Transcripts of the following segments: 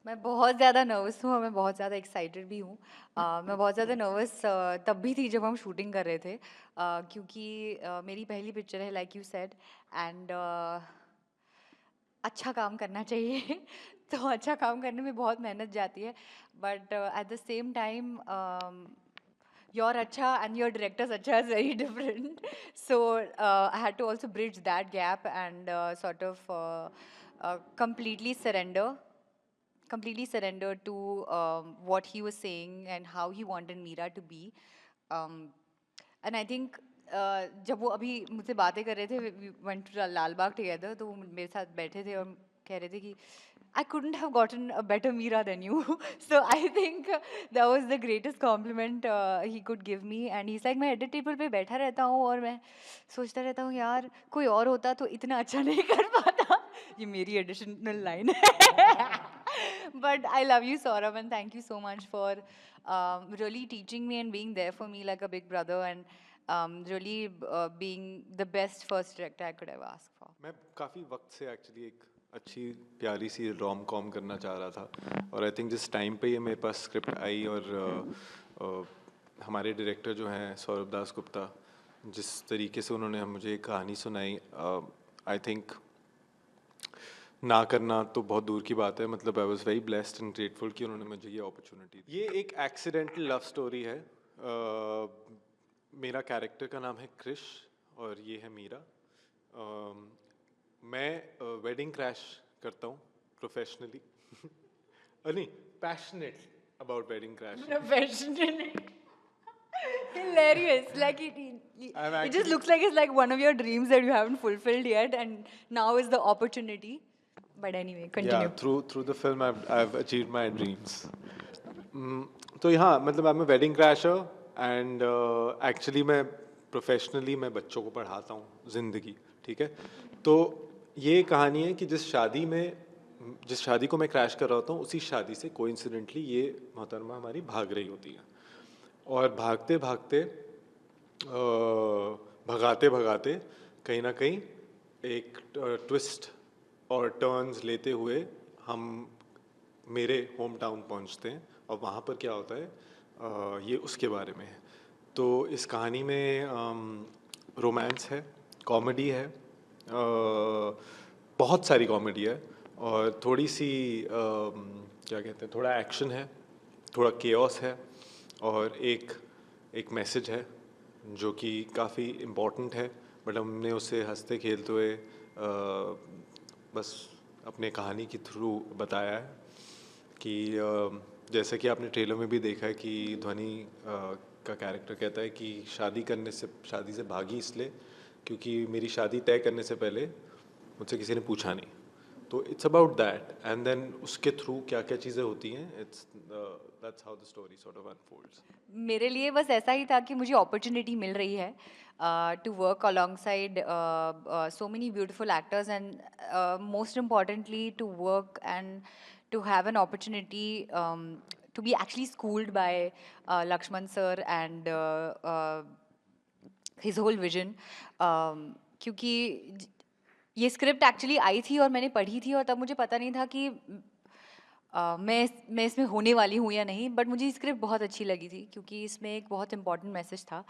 मैं बहुत ज़्यादा नर्वस हूँ और मैं बहुत ज़्यादा एक्साइटेड भी हूँ। मैं बहुत ज़्यादा नर्वस तब भी थी जब हम शूटिंग कर रहे थे, क्योंकि मेरी पहली पिक्चर है लाइक यू सेड। एंड अच्छा काम करना चाहिए तो अच्छा काम करने में बहुत मेहनत जाती है, but at the same time your acha and your director's acha is very different. So I had to also bridge that gap and sort of completely surrender to what he was saying and how he wanted Meera to be. And I think जब वो अभी मुझसे बातें कर रहे थे, we went to Lal Bagh together, तो वो मेरे साथ बैठे थे और कह रहे थे कि I couldn't have gotten a better Meera than you. So I think that was the greatest compliment he could give me. And he's like, मैं edit table पे बैठा रहता हूँ और मैं सोचता रहता हूँ यार कोई और होता तो इतना अच्छा नहीं कर पाता। ये मेरी additional line है। But I love you, Saurabh, and thank you so much for really teaching me and being there for me like a big brother, and really being the best first director I could ever ask for. मैं काफ़ी वक्त से actually एक अच्छी प्यारी सी rom com करना चाह रहा था, और आई थिंक जिस टाइम पे ये मेरे पास स्क्रिप्ट आई और हमारे डायरेक्टर जो हैं सौरभ दास गुप्ता, जिस तरीके से उन्होंने मुझे एक कहानी सुनाई, आई थिंक ना करना तो बहुत दूर की बात है। मतलब I was very blessed and grateful कि उन्होंने मुझे ये अपॉर्चुनिटी दी। ये एक एक्सीडेंटल लव स्टोरी है। मेरा कैरेक्टर का नाम है क्रिश और ये है मीरा। मैं वेडिंग क्रैश करता हूँ प्रोफेशनली। नहीं, passionate about wedding crash. Professionally. Hilarious. Like I'm it just actually, looks like it's like one of your dreams that you haven't fulfilled yet, and now is the opportunity. But anyway, yeah, continue. through the film I've achieved my dreams. तो यहाँ मतलब I am a wedding crasher and actually मैं professionally मैं बच्चों को पढ़ाता हूँ ज़िंदगी, ठीक है। तो ये कहानी है कि जिस शादी को मैं क्रैश कर रहा होता हूँ, उसी शादी से कोइंसिडेंटली ये मोहतरमा हमारी भाग रही होती है, और भागते भागते भगाते भगाते कहीं ना कहीं एक ट्विस्ट और टर्न्स लेते हुए हम मेरे होम टाउन पहुंचते हैं, और वहाँ पर क्या होता है ये उसके बारे में है। तो इस कहानी में रोमांस है, कॉमेडी है, बहुत सारी कॉमेडी है, और थोड़ी सी क्या कहते हैं, थोड़ा एक्शन है, थोड़ा केओस है, और एक मैसेज है जो कि काफ़ी इम्पोर्टेंट है, बट हमने उसे हंसते खेलते हुए बस अपने कहानी के थ्रू बताया है कि जैसे कि आपने ट्रेलर में भी देखा है कि ध्वनि का कैरेक्टर कहता है कि शादी से भागी इसलिए क्योंकि मेरी शादी तय करने से पहले मुझसे किसी ने पूछा नहीं। तो it's about that, and then उसके थ्रू क्या क्या चीज़ें होती हैं, it's that's how the story sort of unfolds. मेरे लिए बस ऐसा ही था कि मुझे अपॉर्चुनिटी मिल रही है to work alongside so many beautiful actors, and most importantly to work and to have an opportunity to be actually schooled by Lakshman sir and his whole vision. क्योंकि ये स्क्रिप्ट एक्चुअली आई थी और मैंने पढ़ी थी, और तब मुझे पता नहीं था कि मैं इसमें होने वाली हूँ या नहीं, बट मुझे स्क्रिप्ट बहुत अच्छी लगी थी क्योंकि इसमें एक बहुत इम्पॉर्टेंट मैसेज था।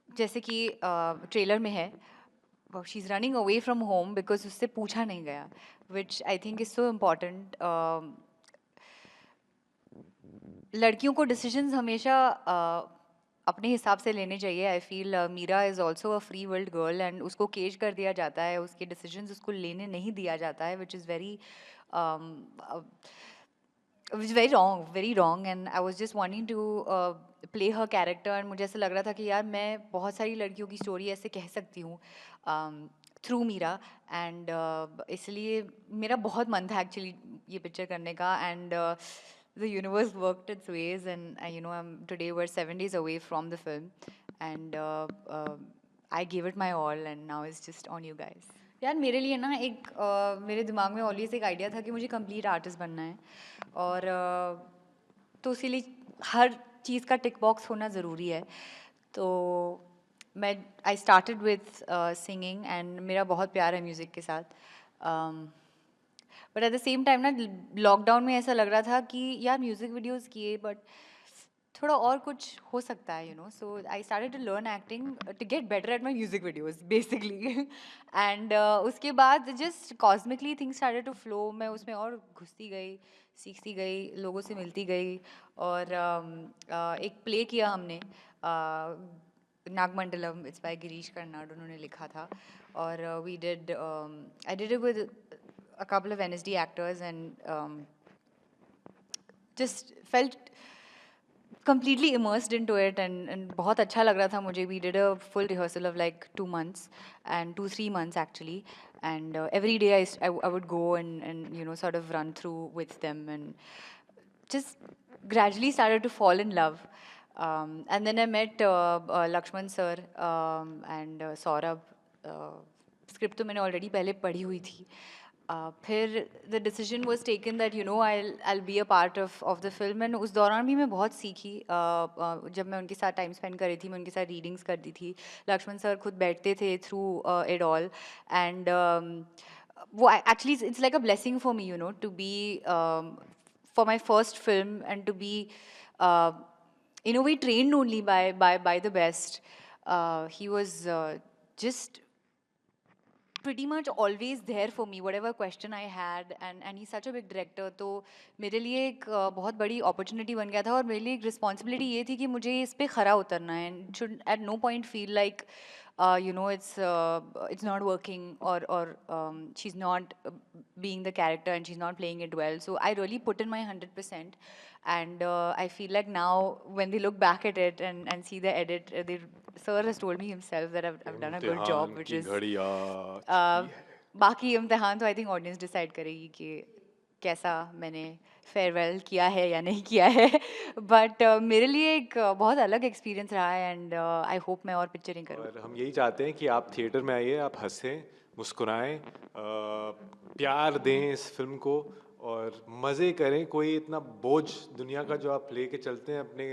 जैसे कि ट्रेलर में है, she is running away from home because उससे पूछा नहीं गया, which I think is so important. लड़कियों को डिसीजंस हमेशा अपने हिसाब से लेने चाहिए। I feel Meera is also a free world girl, and उसको केज कर दिया जाता है, उसके डिसीजंस उसको लेने नहीं दिया जाता है, which is very wrong. And I was just wanting to play her character, and मुझे ऐसा लग रहा था कि यार मैं बहुत सारी लड़कियों की स्टोरी ऐसे कह सकती हूँ थ्रू मीरा, एंड इसलिए मेरा बहुत मन था एक्चुअली ये पिक्चर करने का। And the universe worked its ways, and today we're 7 days away from the film, and I gave it my all, and now it's just on you guys. यार मेरे लिए ना एक मेरे दिमाग में ऑलवेज एक आइडिया था कि मुझे कंप्लीट आर्टिस्ट बनना है, और तो इसीलिए हर चीज़ का टिक बॉक्स होना ज़रूरी है। तो मैं I started with singing, and मेरा बहुत प्यार है म्यूज़िक के साथ। But at the same time ना लॉकडाउन में ऐसा लग रहा था कि यार म्यूज़िक वीडियोज़ किए बट थोड़ा और कुछ हो सकता है, so I started to learn acting to get better at my music videos basically and उसके बाद just cosmically things started to flow. मैं उसमें और घुसती गई, सीखती गई, लोगों से मिलती गई. और एक प्ले किया हमने, नागमंडलम. इट्स बाय गिरीश कर्नाड, उन्होंने लिखा था. और we did I did it with a couple of NSD actors and just felt completely immersed into it and बहुत अच्छा लग रहा था मुझे. We did a full rehearsal of like 2 months and 2-3 months actually, and every day I would go and sort of run through with them and just gradually started to fall in love. And then I met Lakshman sir and Saurabh. Script तो मैंने already पहले पढ़ी हुई थी. फिर the decision was taken that I be a part of the film. And उस दौरान भी मैं बहुत सीखी. जब मैं उनके साथ टाइम स्पेंड कर रही थी, मैं उनके साथ रीडिंग्स करती थी. लक्ष्मण सर खुद बैठते थे थ्रू इट ऑल. एंड वो actually it's like a blessing for me to be for my first film and to be in a way trained only by the best. He was just pretty much always there for me, whatever question I had, and he's such a big director. तो मेरे लिए एक बहुत बड़ी opportunity बन गया था, और मेरे लिए एक responsibility ये थी कि मुझे इस पे खरा उतरना है, and should at no point feel like it's not working, or she's not being the character and she's not playing it well. So I really put in my 100%, and I feel like now when they look back at it and see the edit, sir has told me himself that I've done a good job, which is बाकी इम्तिहान तो I think audience decide करेगी कि कैसा मैंने farewell किया है या नहीं किया है. बट मेरे लिए एक बहुत अलग एक्सपीरियंस रहा है, एंड आई होप मैं और पिक्चरिंग करूँ. और हम यही चाहते हैं कि आप थिएटर में आइए, आप हंसें, मुस्कुराएं, प्यार दें इस फिल्म को और मज़े करें. कोई इतना बोझ दुनिया का जो आप लेके चलते हैं अपने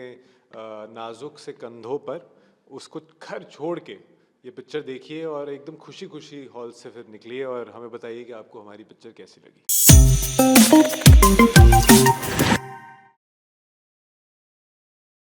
नाजुक से कंधों पर, उसको घर छोड़ के ये पिक्चर देखिए और एकदम खुशी खुशी हॉल से फिर निकलिए और हमें बताइए कि आपको हमारी पिक्चर कैसी लगी.